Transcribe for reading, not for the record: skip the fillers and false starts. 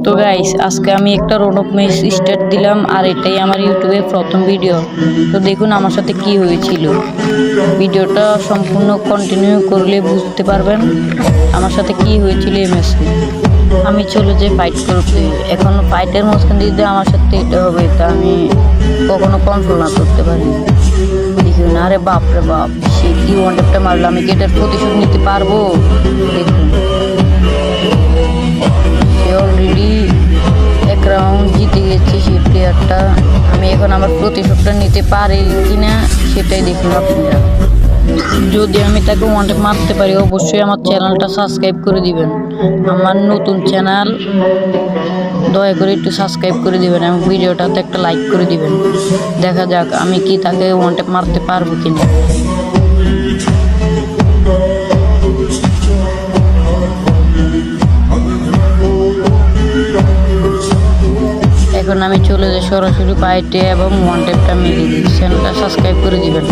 তো গাইস আজকে আমি একটা রৌনক ম্যাচ স্টার্ট দিলাম আর এটাই আমার ইউটিউবে প্রথম ভিডিও। তো দেখুন আমার সাথে কি হয়েছিল। ভিডিওটা সম্পূর্ণ কন্টিনিউ করলে বুঝতে পারবেন আমার সাথে কি হয়েছিল এই ম্যাচে। আমি চলে যাই ফাইট করতে, এখন ফাইটের মাঝখান দিয়ে আমার সাথে এটা হবে তা আমি কখনো কন্ট্রোল না করতে পারি। দেখুন আরে বাপ রে বাপ, সে কি ওয়ান ট্যাপটা মারলো, আমি কি এটার প্রতিশোধ নিতে পারবো? দেখুন অলরেডি এক রাউন্ড জিতে গেছে সেই প্লেয়ারটা, আমি এখন আমার প্রতিশোধটা নিতে পারি কিনা সেটাই দেখুন আপনারা। যদি আমি তাকে ওয়ান ট্যাপ মারতে পারি অবশ্যই আমার চ্যানেলটা সাবস্ক্রাইব করে দিবেন। আমার নতুন চ্যানেল, দয়া করে একটু সাবস্ক্রাইব করে দিবেন এবং ভিডিওটাতে একটা লাইক করে দিবেন। দেখা যাক আমি কি তাকে ওয়ান ট্যাপ মারতে পারবো কিনা। এখন আমি চলে যাই সরাসরি ফাইটে এবং ওয়ান ট্যাপটা মেরে দিই। চ্যানেলটা সাবস্ক্রাইব করে দিবেন।